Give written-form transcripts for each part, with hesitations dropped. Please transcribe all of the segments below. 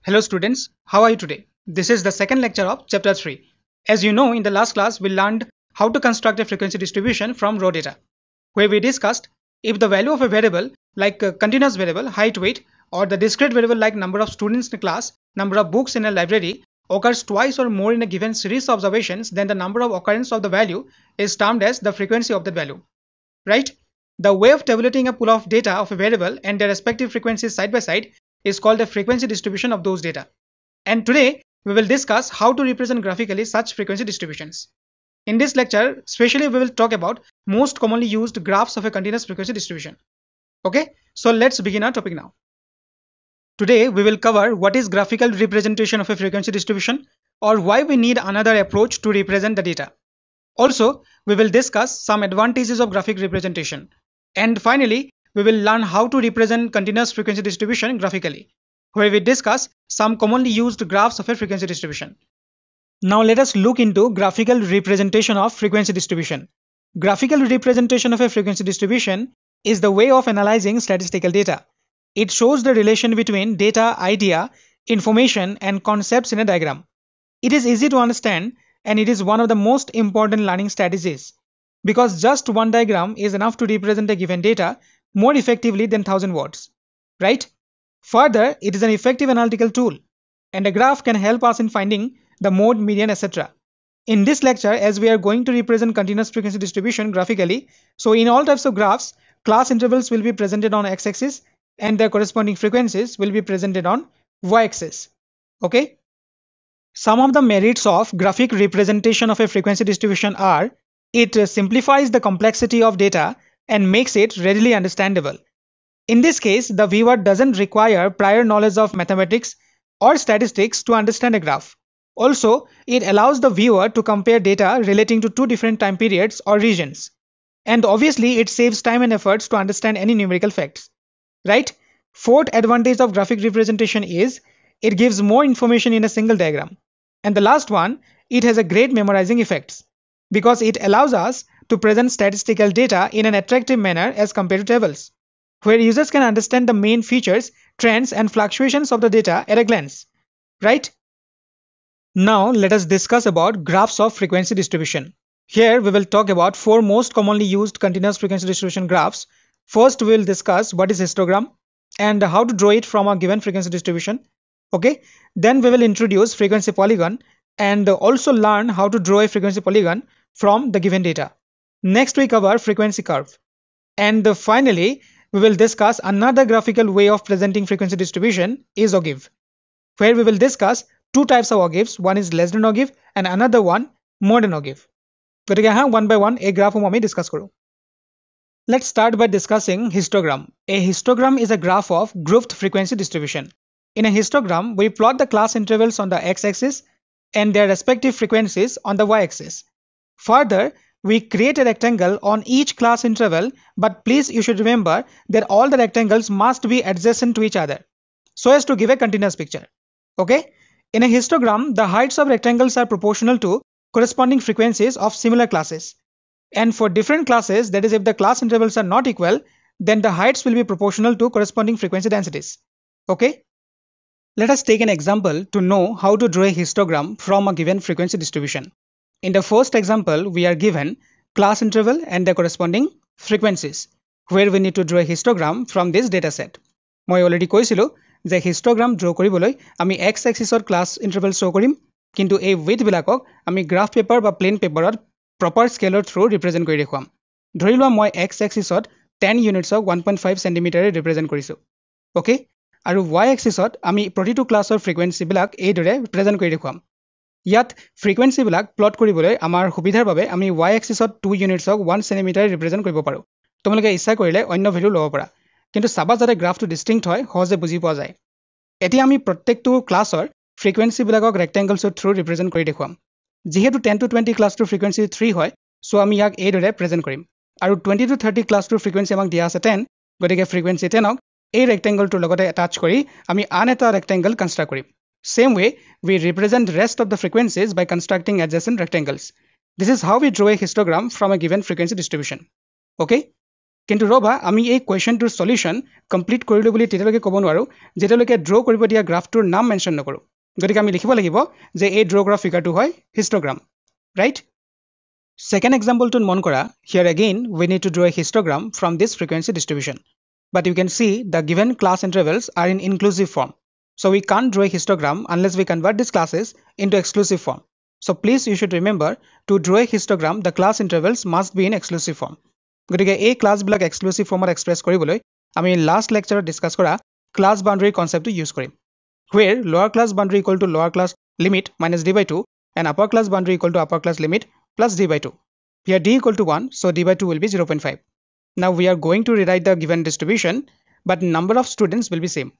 Hello students, how are you today? This is the second lecture of chapter 3. As you know, in the last class we learned how to construct a frequency distribution from raw data, where we discussed if the value of a variable like a continuous variable, height, weight, or the discrete variable like number of students in a class, number of books in a library occurs twice or more in a given series of observations, then the number of occurrence of the value is termed as the frequency of that value, right? The way of tabulating a pool of data of a variable and their respective frequencies side by side is called the frequency distribution of those data. And today we will discuss how to represent graphically such frequency distributions. In this lecture, especially we will talk about most commonly used graphs of a continuous frequency distribution. Okay, so let's begin our topic now. Today we will cover what is graphical representation of a frequency distribution or why we need another approach to represent the data. Also, we will discuss some advantages of graphic representation. And finally, we will learn how to represent continuous frequency distribution graphically, where we discuss some commonly used graphs of a frequency distribution. Now let us look into graphical representation of frequency distribution. Graphical representation of a frequency distribution is the way of analyzing statistical data. It shows the relation between data, idea, information, and concepts in a diagram. It is easy to understand and it is one of the most important learning strategies because just one diagram is enough to represent a given data more effectively than 1000 words, right? Further, it is an effective analytical tool and a graph can help us in finding the mode, median, etc. In this lecture, as we are going to represent continuous frequency distribution graphically, so in all types of graphs, class intervals will be presented on x-axis and their corresponding frequencies will be presented on y-axis. Okay? Some of the merits of graphic representation of a frequency distribution are it simplifies the complexity of data and makes it readily understandable. In this case, the viewer doesn't require prior knowledge of mathematics or statistics to understand a graph. Also, it allows the viewer to compare data relating to two different time periods or regions. And obviously, it saves time and efforts to understand any numerical facts. Right? Fourth advantage of graphic representation is it gives more information in a single diagram. And the last one, it has a great memorizing effects because it allows us to present statistical data in an attractive manner as compared to tables, where users can understand the main features, trends, and fluctuations of the data at a glance. Right? Now let us discuss about graphs of frequency distribution. Here we will talk about four most commonly used continuous frequency distribution graphs. First we will discuss what is histogram and how to draw it from a given frequency distribution. Okay, then we will introduce frequency polygon and also learn how to draw a frequency polygon from the given data. Next we cover frequency curve. And finally, we will discuss another graphical way of presenting frequency distribution is ogive, where we will discuss two types of ogives. One is less than ogive and another one more than ogive. One by one, a graph আমি discuss কৰো. Let's start by discussing histogram. A histogram is a graph of grouped frequency distribution. In a histogram, we plot the class intervals on the x-axis and their respective frequencies on the y-axis. Further, we create a rectangle on each class interval, but please you should remember that all the rectangles must be adjacent to each other so as to give a continuous picture. Okay? In a histogram, the heights of rectangles are proportional to corresponding frequencies of similar classes. And for different classes, that is if the class intervals are not equal, then the heights will be proportional to corresponding frequency densities. Okay? Let us take an example to know how to draw a histogram from a given frequency distribution. In the first example, we are given class interval and their corresponding frequencies, where we need to draw a histogram from this dataset. মই already কৈছিলো যে histogram draw কৰিবলৈ আমি x axis or class interval show কৰিম, কিন্তু এই width বিলাকক আমি graph paper বা plain paperত proper scale through represent কৰি দেখুৱাম. ধৰি লোৱা মই x axis ত 10 units of 1.5 cm represent কৰিছো. Okay? আৰু y axis ত আমি প্ৰতিটো ক্লাছৰ ফ্ৰিকুৱেন্সি বিলাক এইদৰে প্ৰেজেন্ট কৰি দেখুৱাম. ইয়াত ফ্ৰিকুৱেন্সি বিলাক প্লট কৰিবলৈ আমাৰ সুবিধাৰ বাবে আমি y axis ত 2 units of 1 cm represent কৰিব পাৰো. তোমালোকে ইচ্ছা কৰিলে অন্য ভ্যালু ল'ব পাৰা, কিন্তু চাবা যাতে গ্ৰাফটো ডিস্টিংক্ট হয়, সহজে বুজি পোৱা যায়. এতিয়া আমি প্ৰত্যেকটো ক্লাছৰ ফ্ৰিকুৱেন্সি বিলাকক ৰেক্টেংগলছৰ থ্ৰু ৰিপ্ৰেজেন্ট কৰি দেখুৱাম. যেহেতু 10 to 20 ক্লাছটোৰ ফ্ৰিকুৱেন্সি 3 হয়, সো আমি ইয়াক এইদৰে প্ৰেজেন্ট কৰিম. আৰু 20 to 30 ক্লাছটোৰ ফ্ৰিকুৱেন্সি আমাক দিয়া আছে 10, গতিকে ফ্ৰিকুৱেন্সি 10ক এই ৰেক্টেংগলটোৰ লগতে এটাচ কৰি আমি আন এটা ৰেক্টেংগল কনস্ট্ৰাক্ট কৰিম. Same way, we represent rest of the frequencies by constructing adjacent rectangles. This is how we draw a histogram from a given frequency distribution. Okay? কিন্তু ৰবা আমি এই কুৱেশ্যনটোৰ সলিউশ্যন কমপ্লিট কৰিলো বুলি তেতিয়ালৈকে ক'ব নোৱাৰো যেতিয়ালৈকে ড্ৰ কৰিব দিয়া গ্ৰাফটোৰ নাম মেনশ্যন নকৰো গতিকে আমি লিখিব লাগিব যে এই ড্ৰ কৰা ফিগাৰটো হয় হিষ্টগ্ৰাম right Second example to mon kora, here again we need to draw a histogram from this frequency distribution. But you can see the given class intervals are in inclusive form. So we can't draw a histogram unless we convert these classes into exclusive form. So please you should remember to draw a histogram the class intervals must be in exclusive form. গতিকে এই class বিলাক exclusive ফৰ্মত express কৰিবলৈ আমি last লেকচাৰত discuss কৰা class boundary কনসেপ্টটো use কৰিম where lower class boundary equal to lower class limit minus d by 2 and upper class boundary equal to upper class limit plus d by 2. Here d equal to 1, so d by 2 will be 0.5. Now we are going to rewrite the given distribution, but number of students will be same.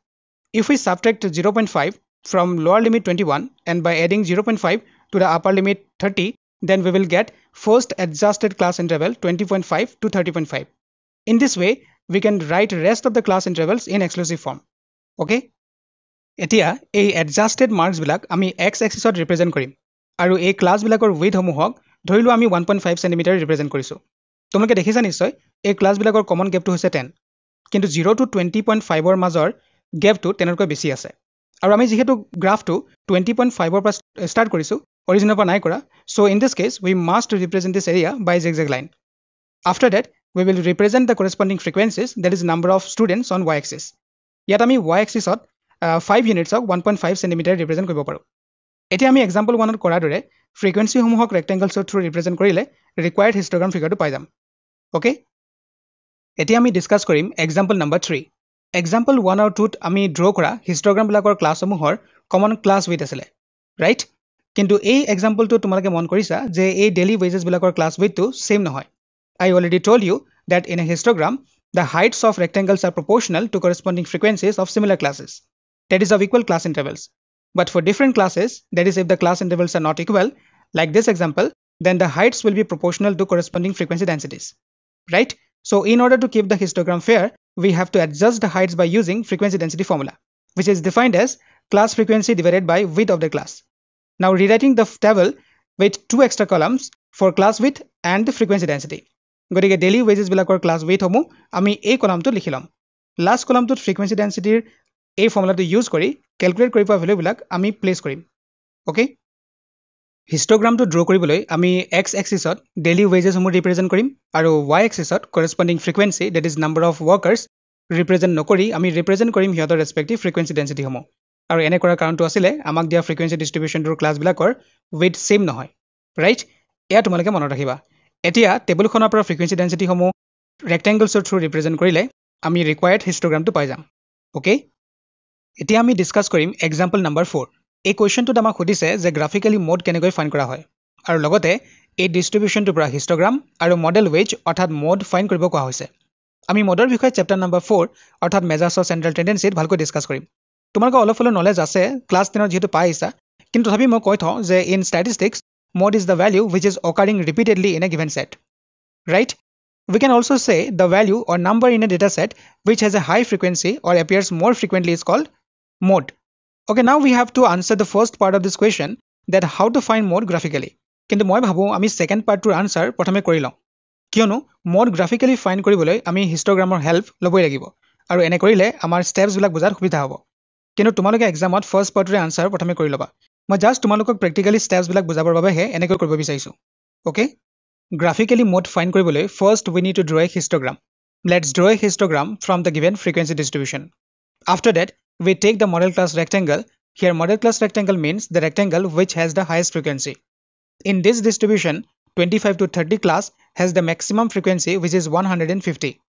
If we subtract 0.5 from lower limit 21 and by adding 0.5 to the upper limit 30, then we will get first adjusted class interval 20.5 to 30.5. In this way, we can write rest of the class intervals in exclusive form. Okay? এতিয়া এই adjusted marks বিলাক আমি x axis ত represent কৰিম আৰু এই class বিলাকৰ width সমূহক ধৰিলো আমি 1.5 cm represent কৰিছো তোমালোকে দেখিছা নিশ্চয় এই ক্লাছ বিলাকৰ কমন গ্যাপটো হৈছে 10 কিন্তু 0 to 20.5 ৰ মাজৰ গ্যাপটো 10 তকৈ বেছি আছে আৰু আমি যেহেতু গ্ৰাফটো 20.5 ৰ পৰা ষ্টাৰ্ট কৰিছো অৰিজিনৰ পৰা নাই কৰা so in this case we must represent this area by zigzag line after that we will represent the corresponding frequencies that is number of students on y axis ইয়াত আমি y axis ত 5 units of 1.5 cm represent কৰিব পাৰো এতিয়া আমি example 1 ত কৰাৰ দৰে frequency সমূহক rectangles through represent কৰিলে required histogram figure পাই যাম okay এতিয়া আমি ডিসকাস কৰিম example number 3 example 1 আৰু 2 ত আমি draw কৰা histogram বিলাকৰ ক্লাছ সমূহৰ common class width আছিলে right কিন্তু এই example টো তোমালোকে মন কৰিছা যে এই daily wages বিলাকৰ class width টো same নহয় I already told you that in a histogram the heights of rectangles are proportional to corresponding frequencies of similar classes that is of equal class intervals. But for different classes, that is if the class intervals are not equal, like this example, then the heights will be proportional to corresponding frequency densities. Right? So in order to keep the histogram fair, we have to adjust the heights by using frequency density formula, which is defined as class frequency divided by width of the class. Now rewriting the table with 2 extra columns for class width and the frequency density. গতিকে daily wages বিলাকৰ class width সমূহ আমি এই কলামটো লিখি লম last কলামটোত frequency density এই ফৰ্মুলাটো use কৰি calculate কৰি পোৱা ভ্যালু বিলাক আমি প্লেস কৰিম ওকে হিষ্টগ্ৰামটো ড্ৰ কৰিবলৈ আমি x axisত ডেইলি ওয়েজেস সমূহ ৰিপ্ৰেজেন্ট কৰিম আৰু y axisত corresponding frequency that is number of workers represent নকৰি আমি ৰিপ্ৰেজেন্ট কৰিম হিয়তৰ ৰেসপেক্টিভ ফ্ৰিকুৱেন্সি ডেন্সিটি সমূহ আৰু এনে কৰাৰ কাৰণটো আছিল আমাক দিয়া ফ্ৰিকুৱেন্সি ডিস্ট্ৰিবিউচনটোৰ ক্লাছ বিলাকৰ উইথ সেম নহয় ৰাইট এয়া তোমালোকে মনত ৰাখিবা এতিয়া টেবুলখনৰ পৰা ফ্ৰিকুৱেন্সি ডেন্সিটি সমূহ ৰেক্টেংগলছৰ থ্ৰু ৰিপ্ৰেজেন্ট কৰিলে আমি ৰিকুৱায়াৰ্ড হিষ্টগ্ৰামটো পাই যাম ওকে এতিয়া আমি ডিসকাস কৰিম এক্সাম্পল নাম্বাৰ 4 এই কোৱেশ্চনটোত আমাক সুধিছে যে গ্ৰাফিক্যালি মোড কেনেকৈ ফাইন্ড কৰা হয় আৰু লগতে এই ডিস্ট্ৰিবিউচনটোৰ পৰা হিষ্টগ্ৰাম আৰু মডেল ৱেজ অৰ্থাৎ মোড ফাইন্ড কৰিব কোৱা হৈছে আমি মোডৰ বিষয়ে চেপ্টাৰ নাম্বাৰ 4 অৰ্থাৎ মেজাৰ্ছ অফ চেন্ট্ৰেল টেন্ডেন্সিত ভালকৈ ডিসকাস কৰিম তোমালোকৰ অলপ হলো নলেজ আছে ক্লাছ 10 যেহেতু পাই আছা কিন্তু তথাপি মই কৈ থওঁ যে in statistics mode is the value which is occurring repeatedly in a given set right we can also say the value or number in a data set which has a high frequency or appears more frequently is called mode. Okay, now we have to answer the first part of this question that how to find mode graphically. কিন্তু মই ভাবো আমি second পাৰ্টৰ answer প্ৰথমে কৰি লওঁ কিয়নো mode graphically find কৰিবলৈ আমি হিষ্টগ্ৰামৰ হেল্প ল'বই লাগিব আৰু এনে কৰিলে আমাৰ স্টেপছ বিলাক বুজাৰ সুবিধা হ'ব কিন্তু তোমালোকে এক্সামত ফাৰ্স্ট পাৰ্টৰ আনসাৰ প্ৰথমে কৰি ল'বা মই জাস্ট তোমালোকক প্ৰ্যাকটিক্যালি স্টেপছ বিলাক বুজাবৰ বাবেহে এনেকৈ কৰিব বিচাৰিছো ওকে graphically mode find কৰিবলৈ first we need to draw a histogram let's draw a histogram from the given frequency distribution after that we take the model class rectangle here model class rectangle means the rectangle which has the highest frequency in this distribution 25 to 30 class has the maximum frequency which is 150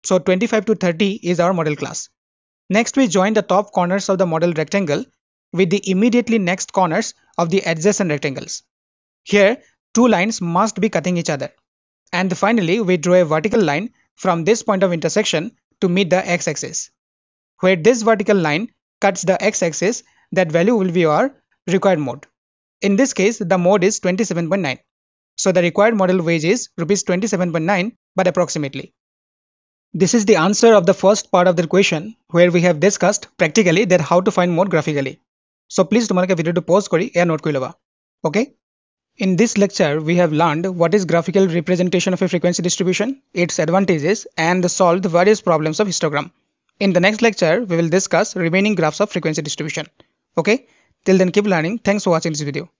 so 25 to 30 is our model class next we join the top corners of the model rectangle with the immediately next corners of the adjacent rectangles here two lines must be cutting each other and finally we draw a vertical line from this point of intersection to meet the x-axis where this vertical line cuts the x-axis that value will be our required mode in this case the mode is 27.9 so the required model wage is rupees 27.9 but approximately this is the answer of the first part of the question where we have discussed practically that how to find mode graphically so please তোমালোকে ভিডিওটো pause কৰি এয়া note কৰি লবা okay In this lecture, we have learned what is graphical representation of a frequency distribution, its advantages, and solved various problems of histogram. In the next lecture, we will discuss remaining graphs of frequency distribution. Okay, till then keep learning. Thanks for watching this video.